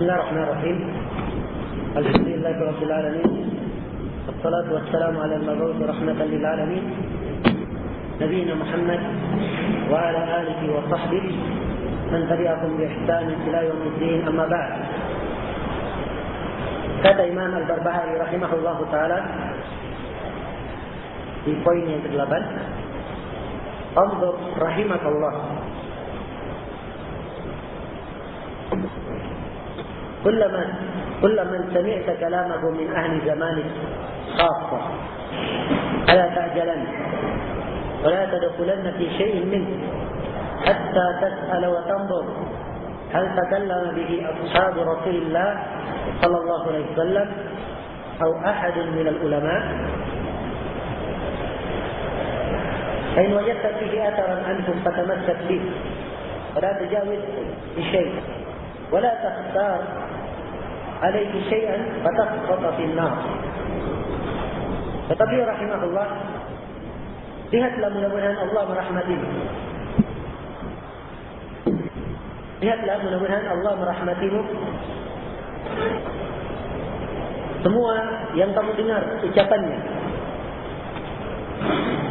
Bismillahirrahmanirrahim. Alhamdulillahirabbil alamin. Wassalatu wassalamu ala al-mab'uts rahmatan lil alamin. Nabiyina Muhammad wa ala alihi wa sahbihi man tabi'ahum bi ihsan ila yaumiddin, amma ba'd. Kata Imam Al-Barbahari rahimahullahu taala di poin yang ke-8, Anzur rahimakallah, كل من سمعت كلامه من أهل زمانك خاصة فلا تعجلن ولا تدخلن في شيء منه حتى تسأل وتنظر هل تكلم به أصحاب رسول الله صلى الله عليه وسلم أو أحد من العلماء. فإن وجدت فيه أثرا عنهم فتمسك به ولا تجاوز بشيء ولا تختار عليه شيئا فتسقط في النار. Tetapi rahimahullah, lihatlah, mudah-mudahan Allah merahmatimu. Lihatlah, mudah-mudahan Allah merahmatimu. Semua yang kamu dengar ucapannya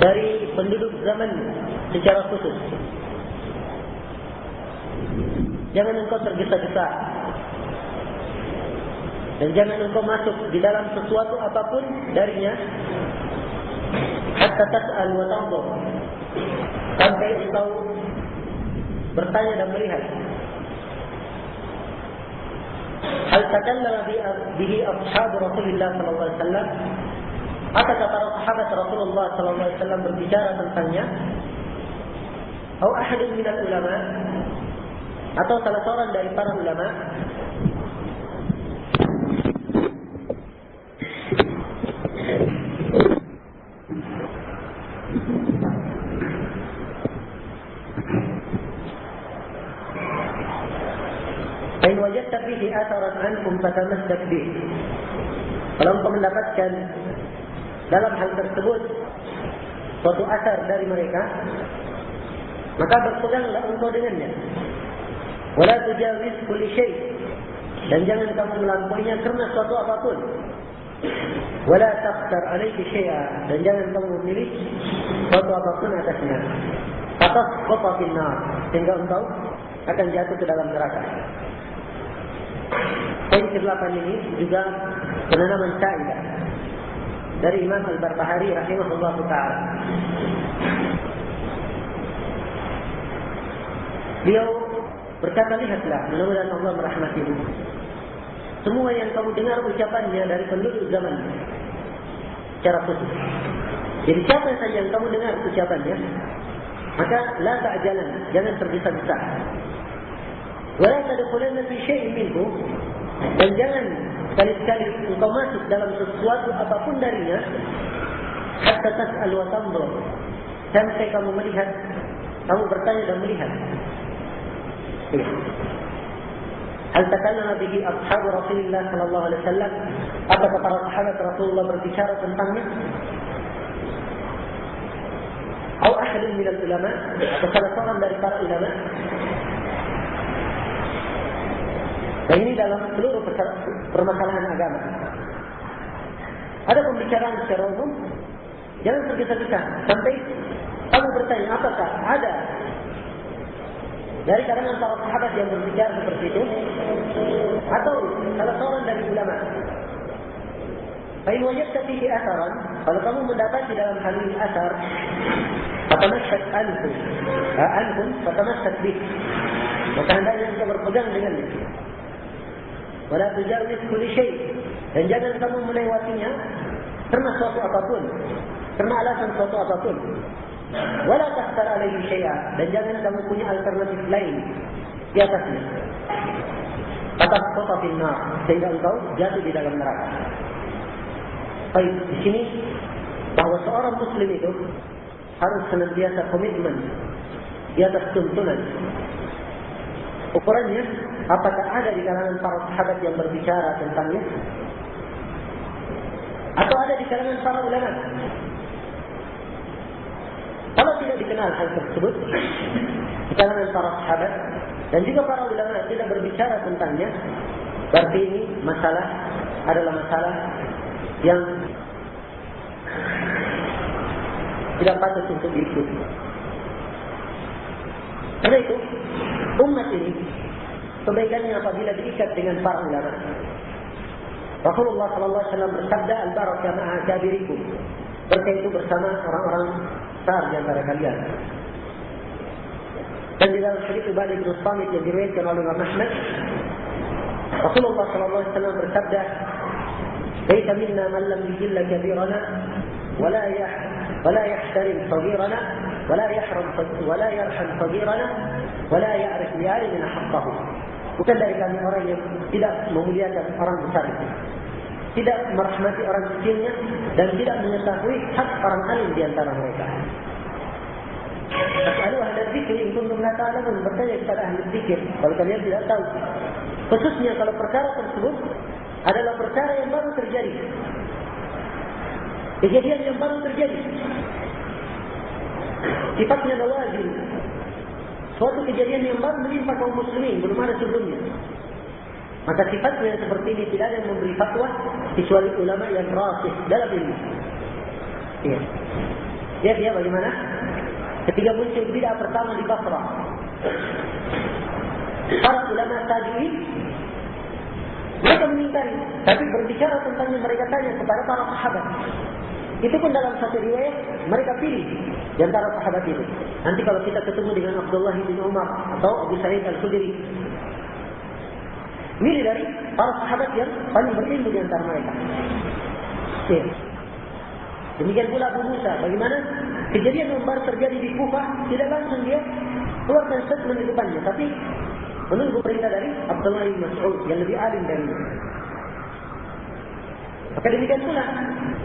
dari penduduk zaman secara khusus, jangan engkau tergesa-gesa dan jangan engkau masuk di dalam sesuatu apapun darinya hatta tas'al wa tanzur, sampai engkau bertanya dan melihat. Hal takallama bihi ashab Rasulullah sallallahu alaihi wasallam, apakah para sahabat Rasulullah sallallahu alaihi wasallam berbicara tentangnya, atau ahadun minal ulama, atau salah seorang dari para ulama. Fa in wajadta fihi atharan anhum fatamassak bih. Kalau engkau mendapatkan dalam hal tersebut suatu asar dari mereka, maka berpeganglah engkau dengannya. Wala tujawiz kulli syai', dan jangan kamu melampauinya karena suatu apapun. Wala takhtar alaihi syai'a, dan jangan kamu memilih suatu apapun atasnya. Fatasqata fin nar, sehingga engkau akan jatuh ke dalam neraka. Poin ke-8 ini juga penanaman kaidah dari Imam Al-Barbahari rahimahullahu taala. Beliau berkata, lihatlah, mudah-mudahan Allah merahmatimu, semua yang kamu dengar ucapannya dari penduduk zaman secara khusus. Jadi siapa saja yang kamu dengar ucapannya, maka la ta'jalan, jangan tergesa-gesa. Wala tadkhulanna fi syai'in minhu, dan jangan sekali-sekali engkau masuk dalam sesuatu apapun darinya hatta tas'al wa tanzur, sampai kamu melihat, kamu bertanya dan melihat. Hal takallama bihi ashab Rasulullah sallallahu alaihi wasallam, apakah para sahabat Rasulullah berbicara tentangnya, atau ahadun minal ulama, atau salah seorang dari para ulama. Dan ini dalam seluruh permasalahan agama. Ada pembicaraan secara umum, jangan tergesa-gesa sampai kamu bertanya apakah ada dari kalangan para sahabat yang berbicara seperti itu, atau salah seorang dari ulama. Fa in wajadta fihi atharan, kalau kamu mendapati dalam hal ini athar, fatamassak anhum fatamassak bih, maka hendaknya engkau berpegang dengannya. Wala tujawiz kulli syai', dan jangan kamu melewatinya karena suatu apapun, karena alasan suatu apapun. Wala takhtar alaihi syai'a, dan jangan kamu punya alternatif lain di atasnya. Fatasqata fin nar, sehingga engkau jatuh di dalam neraka. Baik, di sini bahwa seorang muslim itu harus senantiasa komitmen di atas tuntunan. Ukurannya, apakah ada di kalangan para sahabat yang berbicara tentangnya, atau ada di kalangan para ulama. Kalau tidak dikenal hal tersebut di kalangan para sahabat dan juga para ulama tidak berbicara tentangnya, Berarti ini masalah adalah masalah yang tidak patut untuk diikuti. Karena itu, umat ini kebaikannya apabila diikat dengan para ulama. Rasulullah SAW bersabda, al-barakah ma'a kabirikum. Berkah itu bersama orang-orang besar di antara kalian. Dan di dalam hadits Ubadah bin Samit yang diriwayatkan oleh Imam Ahmad, Rasulullah SAW bersabda, "Laisa minna man lam yujilla kabirana, wala yahtarim saghirana, wala yarham saghirana, wala ya'rif li'alimina haqqahu." Bukan dari kami orang yang tidak memuliakan orang besar itu, tidak merahmati orang kecilnya, dan tidak mengetahui hak orang alim di antara mereka. Fas'alu ahla dzikri in kuntum la ta'lamun. Bertanya kepada ahli dzikir kalau kalian tidak tahu. Khususnya kalau perkara tersebut adalah perkara yang baru terjadi, kejadian yang baru terjadi, sifatnya nawazil, suatu kejadian yang baru menimpa kaum muslimin, belum ada sebelumnya. Maka sifatnya seperti ini tidak ada yang memberi fatwa kecuali ulama yang rasih dalam ilmu. Ya. Dia bagaimana? Ketika muncul bid'ah pertama di Basrah, para ulama tabi'in mereka mengingkari, tapi berbicara tentangnya mereka tanya kepada para sahabat. Itu pun dalam satu riwayat mereka pilih di antara sahabat itu. Nanti kalau kita ketemu dengan Abdullah bin Umar atau Abu Sa'id Al-Khudri, milih dari para sahabat yang paling berilmu di antara mereka. Ya. Demikian pula Abu Musa, bagaimana kejadian yang baru terjadi di Kufah, tidak langsung dia keluarkan statement di depannya, tapi menunggu perintah dari Abdullah bin Mas'ud yang lebih alim darinya. Maka demikian pula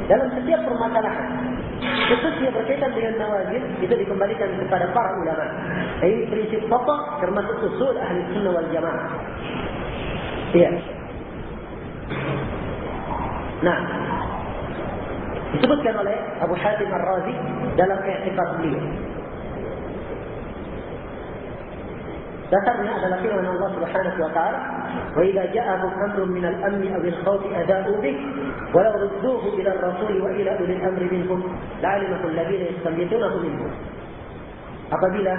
dalam setiap permasalahan, khususnya berkaitan dengan nawazil, itu dikembalikan kepada para ulama. Ini prinsip pokok termasuk usul ahli sunnah wal jamaah. Iya. Nah, disebutkan oleh Abu Hatim Ar-Razi dalam i'tiqad beliau. Dasarnya adalah firman Allah Subhanahu wa taala, "Wa idza ja'ahum amrun min al-amni aw al-khawfi adha'u bih, wa law rudduhu ila ar-rasul wa ila ulil amri minhum, la'alimahu alladhina yastanbitunahu minhum." Apabila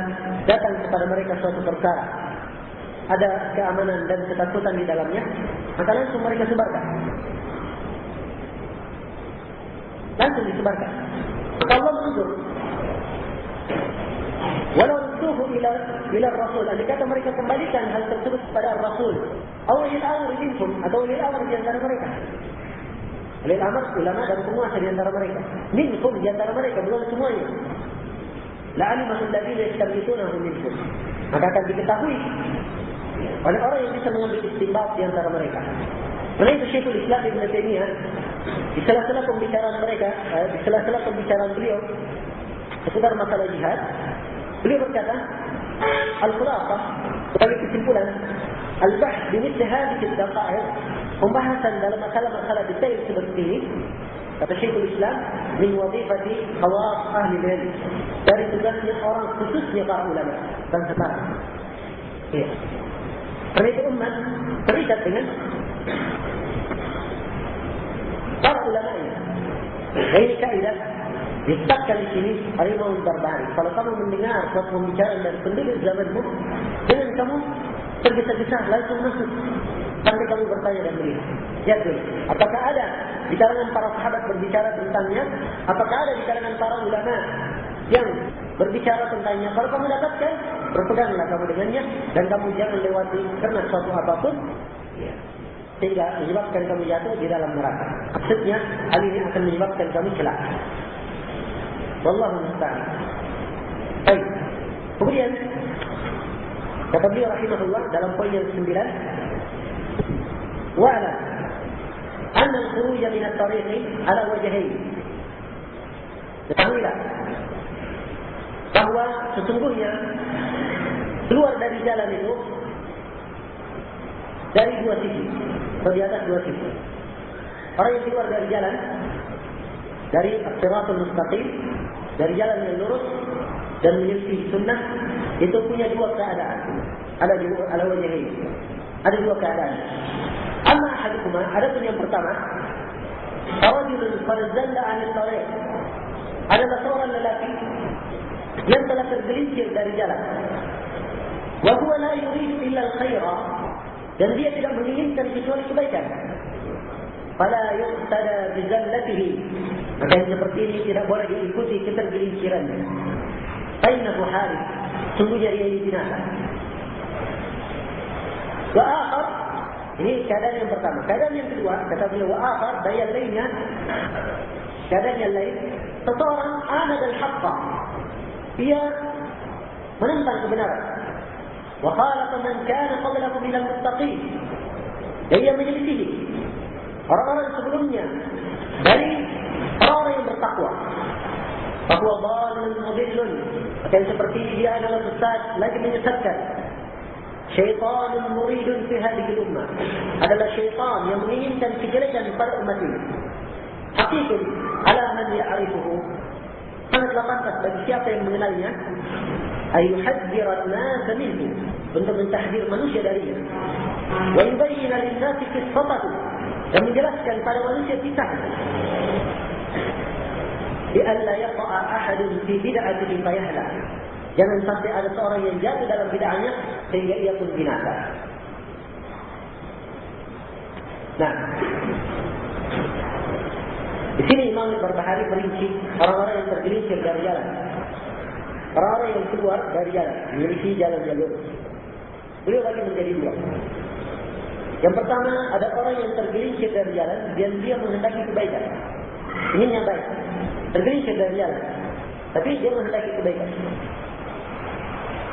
datang kepada mereka suatu perkara, ada keamanan dan ketakutan di dalamnya, maka langsung mereka sebarkan. Langsung disebarkan. Maka Allah menunjuk, walau rudduhu ila Rasul, andai kata mereka kembalikan hal tersebut kepada Rasul, atau ulil amri minhum, atau ulil amri di antara mereka. Ulil amri ulama dan penguasa di antara mereka. Minhum di antara mereka, bukan semuanya. La'alimahu alladhina yastanbitunahu minhum. Maka akan diketahui oleh orang yang bisa mengambil istinbat di antara mereka. Karena itu Syekhul Islam Ibn Taimiyah di sela-sela pembicaraan mereka, di sela-sela pembicaraan beliau seputar masalah jihad, beliau berkata, al-khulafah, sebagai kesimpulan, al-bahth bimithli hadhihi ad-daqa'iq, pembahasan dalam masalah-masalah detail seperti ini, kata Syekhul Islam, min wadifati khawas ahli ilm, dari tugasnya orang khususnya para ulama dan sekarang. Ya. Karena itu umat terikat dengan para ulama ini. Dan ini kaidah ditetapkan di sini harimau barbari. Kalau kamu mendengar suatu pembicaraan dari penduduk zamanmu, jangan kamu tergesa-gesa langsung masuk sampai kamu bertanya dan melihat. Lihat dulu, apakah ada di kalangan para sahabat berbicara tentangnya? Apakah ada di kalangan para ulama yang berbicara tentangnya? Kalau kamu dapatkan, berpeganglah kamu dengannya dan kamu jangan lewati karena suatu apapun sehingga menyebabkan kamu jatuh di dalam neraka. Maksudnya hal ini akan menyebabkan kamu celaka. Wallahu musta'an. Baik. Kemudian kata beliau rahimahullah dalam poin yang 9, wa'ala anna al-khuruj min at-tariq ala wajhayn. Ketahuilah bahwa sesungguhnya keluar dari jalan itu dari dua sisi, atau di atas dua sisi. Orang yang keluar dari jalan, dari as-siratul mustaqim, dari jalan yang lurus dan menyelisih sunnah, itu punya dua keadaan. Ada wajah ini. Ada dua keadaan. ahaduhuma, adapun yang pertama, rajulun qad zalla 'anil tariq, adalah seorang lelaki yang telah tergelincir dari jalan. Wa huwa la yuridu illa al-khaira, dan dia tidak menginginkan kecuali kebaikan. Fala yuqtada bi zallatihi, maka yang seperti ini tidak boleh diikuti ketergelincirannya. Bainahu harif, sungguhnya dia ini binasa. Wa akhar, ini keadaan yang pertama. Keadaan yang kedua, kata beliau, wa akhar, daya lainnya, keadaan yang lain, seseorang anad al-haqqa, dia menentang kebenaran. Wa khalaqa man kana qablahu min al-muttaqin, dan dia menyelisihi orang-orang sebelumnya dari orang yang bertakwa. Bahwa dhalun mudillun, maka seperti dia adalah sesat lagi menyesatkan. Syaitanun muridun fi hadhihi ummah, adalah syaitan yang menginginkan kejelekan pada umat ini. Haqiqan ala man ya'rifuhu, sangatlah pantas bagi siapa yang mengenalnya, ayuhadzir an-nas minhu, untuk mentahdir manusia darinya. Wa yubayyin lin-nasi qissatahu, dan menjelaskan pada manusia kisahnya. Bi alla yaqa'a ahadun fi bid'atihi fayahlak, jangan sampai ada seorang yang jatuh dalam bid'ahnya sehingga ia pun binasa. Nah, di sini Imam Al-Barbahari merinci orang-orang yang tergelincir dari jalan, orang-orang yang keluar dari jalan, menyelisihi jalan yang lurus. Beliau bagi menjadi dua. Yang pertama, ada orang yang tergelincir dari jalan dan dia menghendaki kebaikan, ingin yang baik, tergelincir dari jalan, tapi dia menghendaki kebaikan.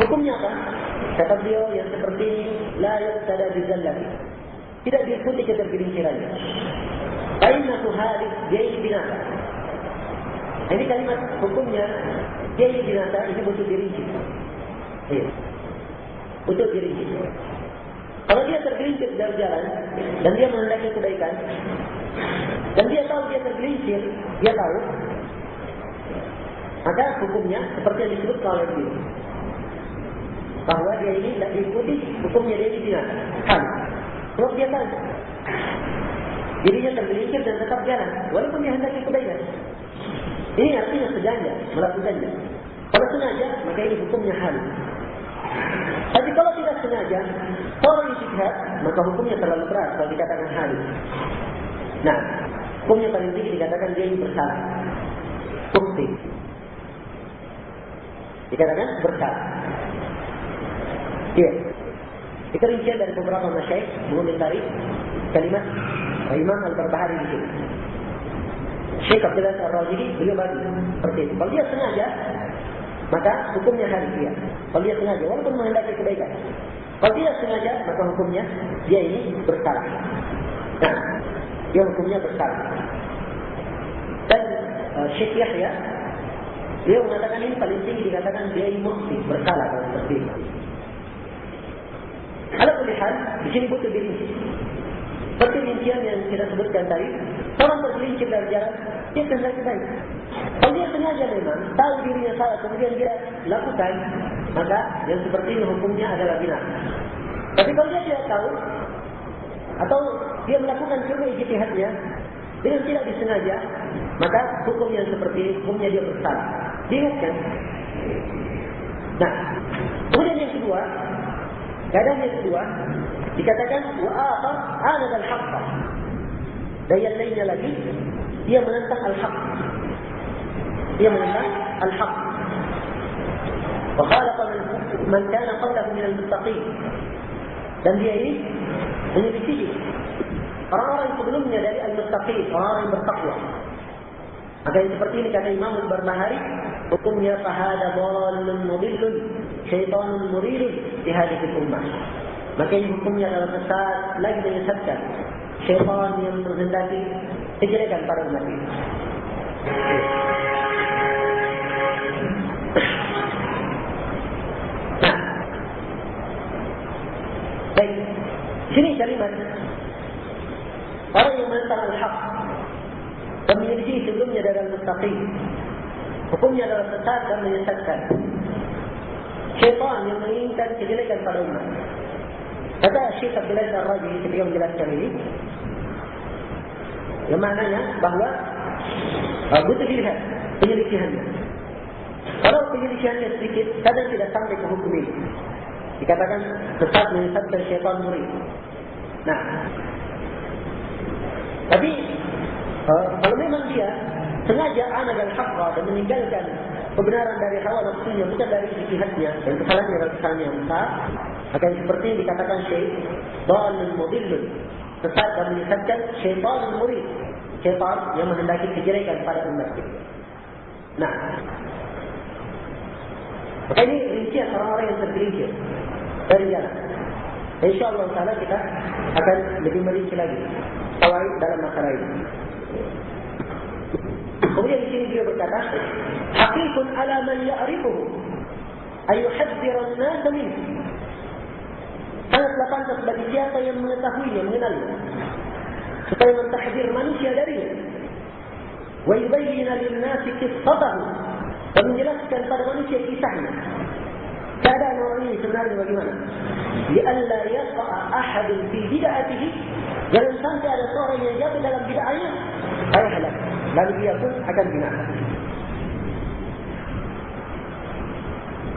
Hukumnya apa? Kata beliau, yang seperti ini la yuqtada bi zallati, tidak diikuti ketergelincirannya. Bainahu hadis, dia ini binasa. Ini kalimat hukumnya, dia ini binasa, ini butuh dirinci. Butuh dirinci. Kalau dia tergelincir dari jalan dan dia menghendaki kebaikan, dan dia tahu dia tergelincir, dia tahu, maka hukumnya seperti yang disebut oleh beliau, bahwa dia ini tidak diikuti, hukumnya dia ini binasa. Kan? Sebab dia tahu dirinya tergelincir dan tetap jalan, walaupun dia hendaki kebaikan. Ini artinya sengaja melakukannya. Kalau sengaja, maka ini hukumnya hal. Tapi kalau tidak sengaja, orang ijtihad, maka hukumnya terlalu keras kalau dikatakan hal. Nah, hukumnya paling tinggi dikatakan dia ini bersalah. Bukti dikatakan bersalah. Iya. Itu rincian dari beberapa masyaikh mengomentari kalimat Imam Al-Barbahari di sini. Syekh Abdullah Ar-Rajili beliau bagi seperti itu. Kalau dia sengaja, maka hukumnya harus dia. Kalau dia sengaja, walaupun menghendaki kebaikan. Kalau dia sengaja, maka hukumnya dia ini bersalah. Nah, dia hukumnya bersalah. Dan Syekh Yahya, dia mengatakan ini paling tinggi, dikatakan dia ini mukhti, bersalah dalam seperti itu. Ala kulli hal, di sini butuh dirinci. Seperti rincian yang kita sebutkan tadi, orang tergelincir dari jalan, dia kehendaki baik. Kalau dia sengaja memang tahu dirinya salah, kemudian dia lakukan, maka yang seperti ini hukumnya adalah binasa. Tapi kalau dia tidak tahu, atau dia melakukan cuma ijtihadnya dengan tidak disengaja, maka hukum yang seperti ini, hukumnya dia bersalah. Diingatkan. Nah, kemudian yang kedua, keadaan yang kedua, dikatakan wa akhar anad al-haqq. Dan yang lainnya lagi, dia menentang al-haqq. Dia menentang al-haqq. Wa khalaqa man kana qablahu min al-muttaqin. Dan dia ini menyelisihi orang-orang yang sebelumnya dari al-muttaqin, orang yang bertakwa. Maka yang seperti ini kata Imam Al-Barbahari, hukumnya fahada dhalun mudillun syaitanun muridun di hadhihi ummah. Maka ini hukumnya adalah sesat, lagi menyesatkan, syaitan yang menghendaki kejelekan pada umat ini. Nah, baik, sini kalimat orang yang menentang al-haq dan menyelisih sebelumnya dari al-mustaqim, hukumnya adalah sesat dan menyesatkan, syaitan yang menginginkan kejelekan pada umat. Kata Syekh Abdullah Ar-Rajili ketika menjelaskan ini, Yang maknanya bahawa butuh dilihat penyelidikannya. Kalau penyelidikannya sedikit, kadang tidak sampai ke hukum ini. Dikatakan sesat menyesatkan syaitan murid. Nah, tapi kalau memang dia sengaja anad al-haqqa dan meninggalkan kebenaran dari hawa nafsunya, bukan dari ijtihadnya, dan kesalahannya adalah kesalahan yang besar, akan seperti yang dikatakan Syekh dhalun mudillun, sesat dan menyesatkan syaitan murid, syaitan yang menghendaki kejelekan pada umat kita. Nah, maka ini rincian orang-orang yang tergelincir dari jalan. InsyaAllah ta'ala kita akan lebih merinci lagi fawaid dalam masalah ini. Kemudian di sini dia berkata, haqiqun ala man ya'rifuhu ayuhadzir an-nas minhu. Sangatlah pantas bagi siapa yang mengetahuinya, mengenalnya, supaya mentahdir manusia darinya. Wa yubayyina lin-nasi qissatahu, dan menjelaskan pada manusia kisahnya. Keadaan orang ini sebenarnya bagaimana? Li'alla yaqa'a ahadun fi bid'atihi, jangan sampai ada seorang yang jatuh dalam bid'ahnya, ayahlah, lalu dia pun akan binasa.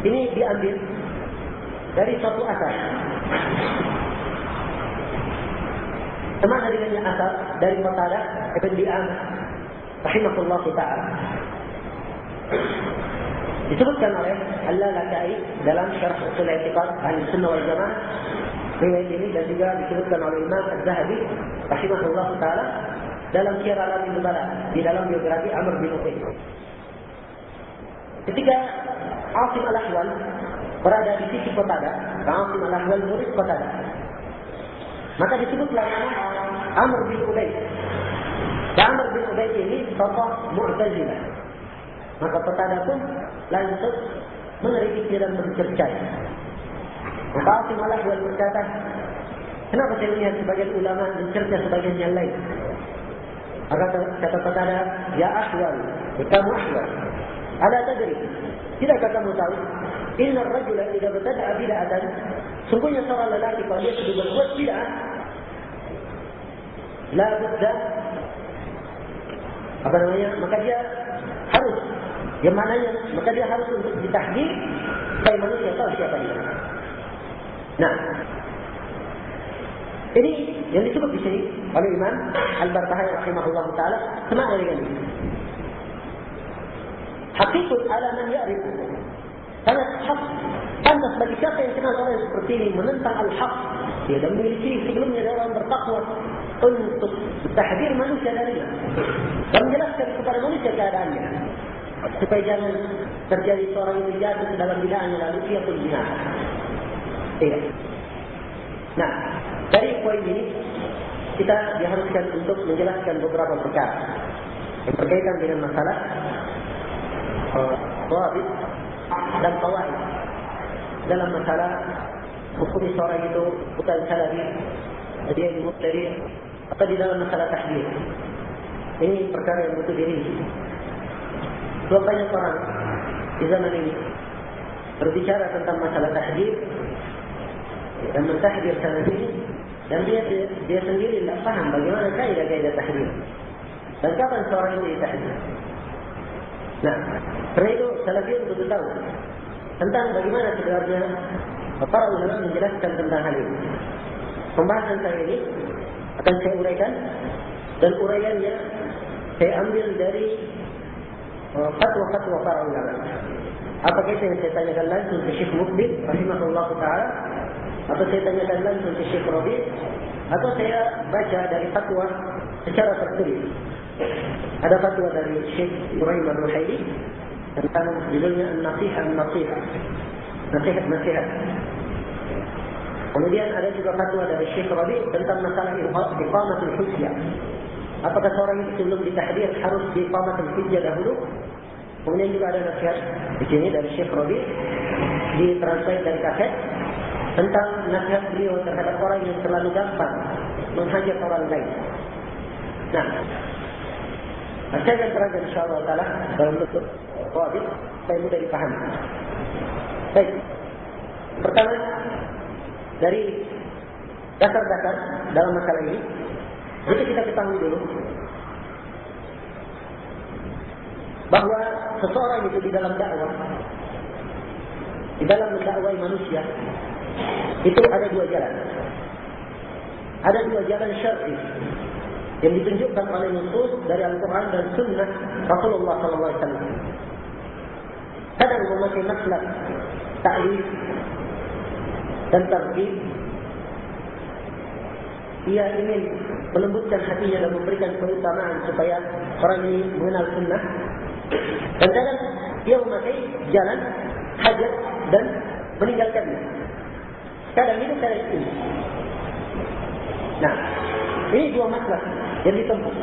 Ini diambil dari suatu asar. Sama dengannya asar dari Qatadah Ibn Di'amah rahimahullah ta'ala. Disebutkan oleh Al-Lalakai dalam Syarh Ushul I'tiqad Ahli Sunnah wal Jamaah riwayat ini, dan juga disebutkan oleh Imam Az-Zahabi rahimahullah ta'ala dalam Syiar Alamin Nubala, di dalam biografi Amr bin Uqail. Ketika Asim Al-Ahwal berada di sisi Qatadah, Asim Al-Ahwal murid Qatadah, maka disebutlah nama Amr bin Uqail. Amr bin Uqail ini tokoh Mu'tazilah. Maka Qatadah pun langsung mengkritik dan mencercai. Maka Asim Al-Ahwal berkata, kenapa saya melihat sebagian ulama mencerca sebagian yang lain? Maka kata Qatadah, ya Ahwal, kamu Ahwal, ala tadri, tidakkah kamu tahu, inna ar-rajula idza btada'a bid'atan, sungguhnya seorang lelaki kalau dia sudah berbuat bid'ah, la budda, maka dia harus, yang mananya, maka dia harus untuk ditahdir supaya manusia tahu siapa dia. Nah, ini yang disebut di sini oleh Imam Al-Barbahari rahimahullah ta'ala, semakna dengan ini. Haqiqun ala man ya'rifu, sangat hak, pantas bagi siapa yang kenal orang seperti ini, menentang al-haq, dia dan memiliki sebelumnya orang bertakwa untuk tahdir manusia darinya dan menjelaskan kepada manusia keadaannya, supaya jangan terjadi seorang yang jatuh ke dalam bid'ahnya lalu dia pun binasa. Tidak. Nah, dari poin ini kita diharuskan untuk menjelaskan beberapa perkara yang berkaitan dengan masalah dhawabit dan qawaid dalam masalah hukum seorang itu bukan salafi, dia mubtadi', atau di dalam masalah tahdir. Ini perkara yang butuh dirinci. Sebab banyak orang di zaman ini berbicara tentang masalah tahdir dan mentahdir salafi, dan dia sendiri tidak paham bagaimana kaidah-kaidah tahdir dan kapan seorang ini ditahdir. Nah, karena itu salafiyun betul tahu tentang bagaimana sebenarnya para ulama menjelaskan tentang hal ini. Pembahasan saya ini akan saya uraikan, dan uraiannya saya ambil dari fatwa-fatwa para ulama. Apakah itu yang saya tanyakan langsung ke Syekh Mukbil rahimahullah ta'ala, atau saya tanyakan langsung ke Syekh Rabi', atau saya baca dari fatwa secara tertulis. Ada fatwa dari Syekh Ibrahim Al-Ruhaili tentang judulnya An-Nasihah. Nasihat. Kemudian ada juga fatwa dari Syekh Rabi' tentang masalah iqamatul hujjah. Apakah seorang itu sebelum ditahdir harus diiqamatul hujjah dahulu? Kemudian juga ada nasihat di sini dari Syekh Rabi' ditranslate dari kaset tentang nasihat beliau terhadap orang yang terlalu gampang menghajar orang lain. Nah, saya akan terangkan insyaAllah ta'ala dalam bentuk Rabi' supaya mudah dipahami. Baik, pertama dari dasar-dasar dalam masalah ini, jadi kita ketahui dulu bahwa seseorang itu di dalam dakwah, di dalam mendakwai manusia, itu ada dua jalan. Ada dua jalan syar'i yang ditunjukkan oleh nusus dari Al-Quran dan Sunnah Rasulullah SAW. Kadang memakai maslak ta'lif dan targhib. Ia ingin melembutkan hatinya dan memberikan keutamaan supaya orang ini mengenal sunnah. Dan kadang dia memakai jalan hajar dan meninggalkannya. Kadang itu cara ini. Nah, ini dua masalah yang ditempuh.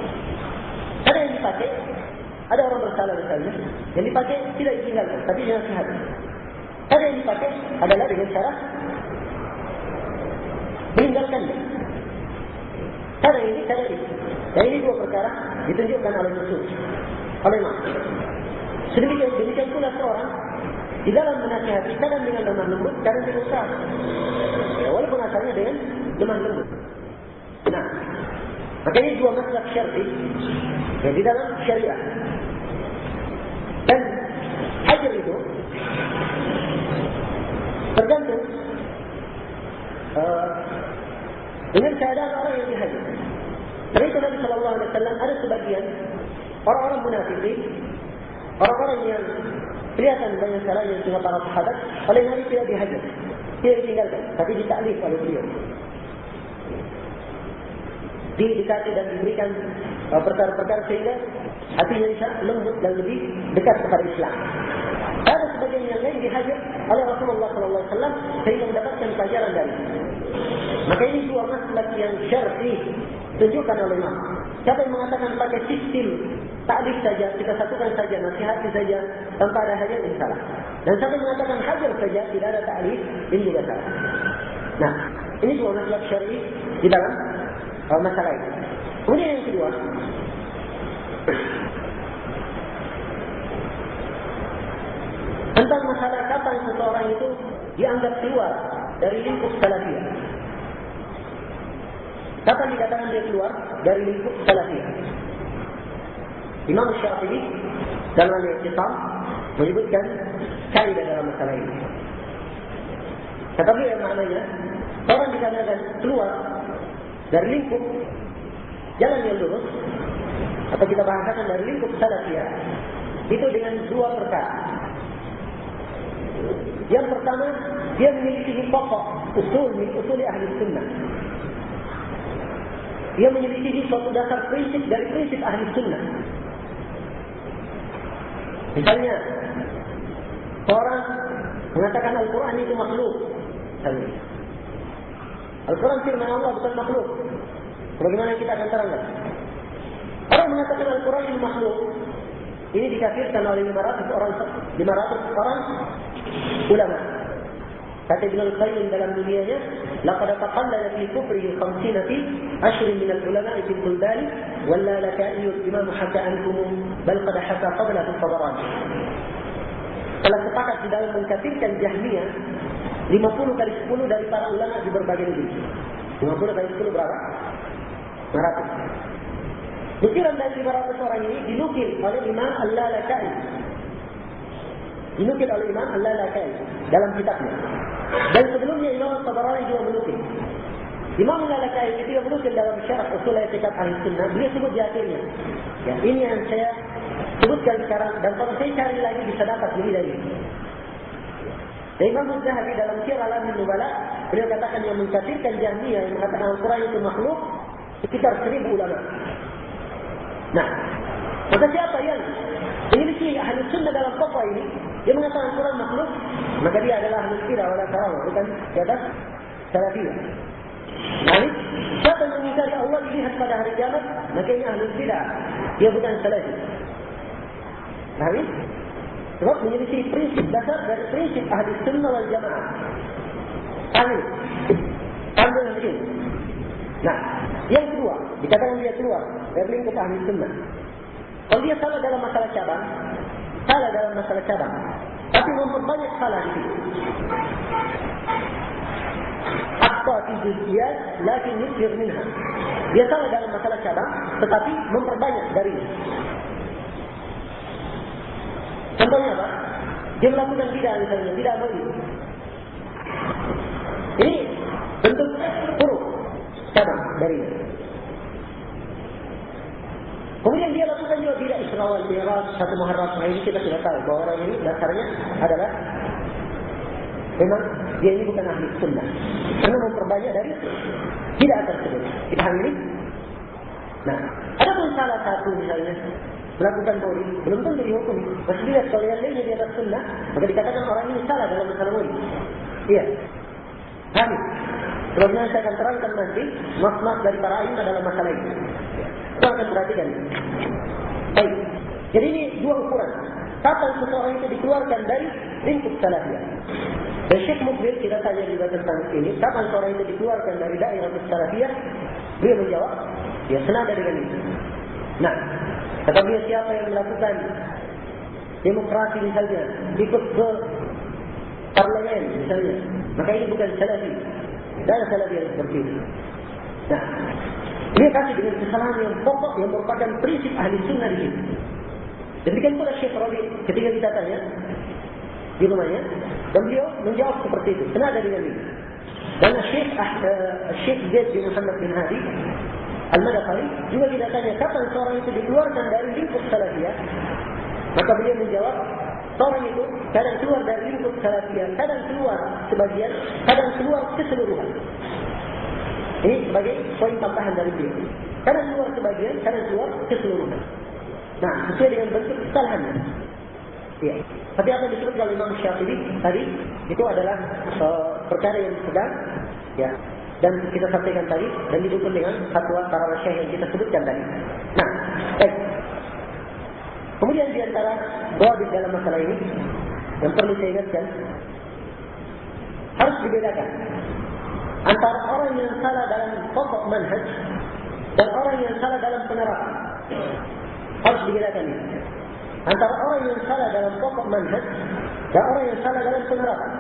Ada yang dipakai, ada orang bersalah misalnya, yang dipakai tidak ditinggalkan, tapi dinasihati. Ada yang dipakai adalah dengan cara meninggalkannya. Cara ini, cara ini. Dan ini dua perkara ditunjukkan oleh nusus, oleh makhluk. Sedemikian pula seorang di dalam menasihati, kadang dengan lemah lembut, kadang dengan besar. Ya, walaupun asalnya dengan lemah lembut. Nah, makanya dua masalah syar'i yang di dalam syariah. Dan hajar itu tergantung dengan keadaan orang yang dihajar. Karena itu Nabi SAW ada sebagian orang-orang munafikin, orang-orang yang kelihatan banyak salahnya dengan para sahabat, oleh Nabi tidak dihajar, tidak ditinggalkan, tapi ditaklif oleh beliau. Didekati dan diberikan perkara-perkara sehingga hatinya bisa lembut dan lebih dekat kepada Islam. Ada sebagian yang lain dihajar oleh Rasulullah SAW sehingga mendapatkan pelajaran dari. Maka ini dua masalah yang syar'i tunjukkan oleh Imam. Siapa yang mengatakan pakai sistem taklif saja, kita satukan saja, nasihati saja tanpa ada hajar, ini salah. Dan siapa yang mengatakan hajar saja, tidak ada taklif, ini juga salah. Nah, ini dua masalah syar'i di dalam masalah ini. Kemudian yang kedua, tentang masalah kapan seseorang itu dianggap keluar dari lingkup salafiyah. Kapan dikatakan dia keluar dari lingkup salafiyah? Imam Syafi'i dalam Al-I'tisam menyebutkan kaidah dalam masalah ini. Kata beliau maknanya, orang dikatakan keluar dari lingkup jalan yang lurus, atau kita bahasakan dari lingkup salafiyah, itu dengan dua perkara. Yang pertama, dia memiliki pokok usul ahli sunnah. Dia memiliki suatu dasar prinsip dari prinsip ahli sunnah. Misalnya, orang mengatakan Al-Quran itu makhluk. Al-Quran firman Allah bukan makhluk. Bagaimana kita akan terangkan? Orang mengatakan Al-Quran itu makhluk, ini dikafirkan oleh 500 orang ulama. Kata Ibn Al-Qayyim dalam dunianya, laqad taqallala fi kufrihi 50 fi 10 min al-ulama fi al-buldan walla laka'i al-imam haka ankum bal qad haka qabla al-Tabarani. Telah sepakat di dalam mengkafirkan Jahmiyah 50 kali 10 dari para ulama di berbagai negeri. 50 kali 10 berapa? 500. Nukilan dari 500 orang ini dinukil oleh Imam Al-Lalakai. Dinukil oleh Imam Al-Lalakai dalam kitabnya. Dan sebelumnya Imam Al-Tabarani juga menukil. Imam Al-Lalakai itu yang menukil dalam syarah usul i'tiqad Ahlussunnah. Beliau sebut di akhirnya. Ya, ini yang saya sebutkan sekarang, dan kalau saya cari lagi bisa dapat lebih dari ini. Dan Imam Az-Zahabi dalam Syiar Alamin Nubala, beliau katakan yang mengkafirkan Jahmiyah yang mengatakan Al-Quran itu makhluk sekitar 1000 ulama. Nah, maka siapa yang memiliki ahli sunnah dalam pokok ini, dia mengatakan Al-Quran makhluk, maka dia adalah ahli bidah wala karamah, bukan di atas salafiyah. Nah, siapa yang mengingkari Allah dilihat pada hari kiamat, maka ini ahli bidah, dia bukan salafi. Nah, sebab memiliki prinsip dasar dari prinsip ahli sunnah wal jamaah. Amin. Ambil yang ini. Nah, yang kedua, dikatakan dia keluar dari lingkup ahli sunnah. Kalau dia salah dalam masalah cabang, tapi memperbanyak salah di situ. Akhta fi juz'iyat, lakin yusir minha. Dia salah dalam masalah cabang, tetapi memperbanyak darinya. Contohnya apa? Dia melakukan bid'ah misalnya, tidak maulid. Ini bentuk buruk cabang darinya. Kemudian dia lakukan juga bid'ah Isra wal Mi'raj, 1 Muharram. Nah, ini kita sudah tahu bahwa orang ini dasarnya adalah memang dia ini bukan ahli sunnah, karena memperbanyak dari bid'ah tersebut. Dipahami ini? Nah, ada pun salah satu misalnya melakukan maulid, belum tentu dihukumi. Masih dilihat kalau yang lainnya di atas sunnah, maka dikatakan orang ini salah dalam masalah maulid. Iya. Kami. Sebelumnya saya akan terangkan nanti maksud dari para imam dalam masalah ini. Kita akan perhatikan. Baik. Jadi ini 2 ukuran. Kapan seseorang itu dikeluarkan dari lingkup salafiyah? Dan Syekh Mukbil kita tanya juga tentang ini. Kapan seseorang itu dikeluarkan dari daerah salafiyah? Beliau menjawab, ya senada dengan itu. Nah, kata beliau, siapa yang melakukan demokrasi misalnya, ikut ke parlemen misalnya, maka ini bukan salafi. Dan salafi yang seperti itu. Nah, dia kasih dengan kesalahan yang pokok yang merupakan prinsip ahli sunnah di sini. Demikian pula Syekh Rabi ketika kita tanya di rumahnya, dan beliau menjawab seperti itu. Senada dengan ini. Dan Syekh Zaid bin Muhammad bin Hadi Al-Madkhali juga kita tanya kapan seorang itu dikeluarkan dari lingkup salafiyah, maka beliau menjawab, seorang itu kadang keluar dari lingkup salafiyah, kadang keluar sebagian, kadang keluar keseluruhan. Ini sebagai poin tambahan dari beliau. Kadang keluar sebagian, kadang keluar keseluruhan. Nah, sesuai dengan bentuk kesalahannya. Ya. Tapi apa yang disebut oleh Imam Syafi'i tadi itu adalah perkara yang sedang, ya. Dan kita sampaikan tadi dan didukung dengan fatwa para masyayikh yang kita sebutkan tadi. Nah, baik. Kemudian di antara dawabit dalam masalah ini yang perlu saya ingatkan, harus dibedakan antara orang yang salah dalam pokok manhaj dan orang yang salah dalam penerapan. Harus dibedakan ini. Antara orang yang salah dalam pokok manhaj dan orang yang salah dalam penerapan.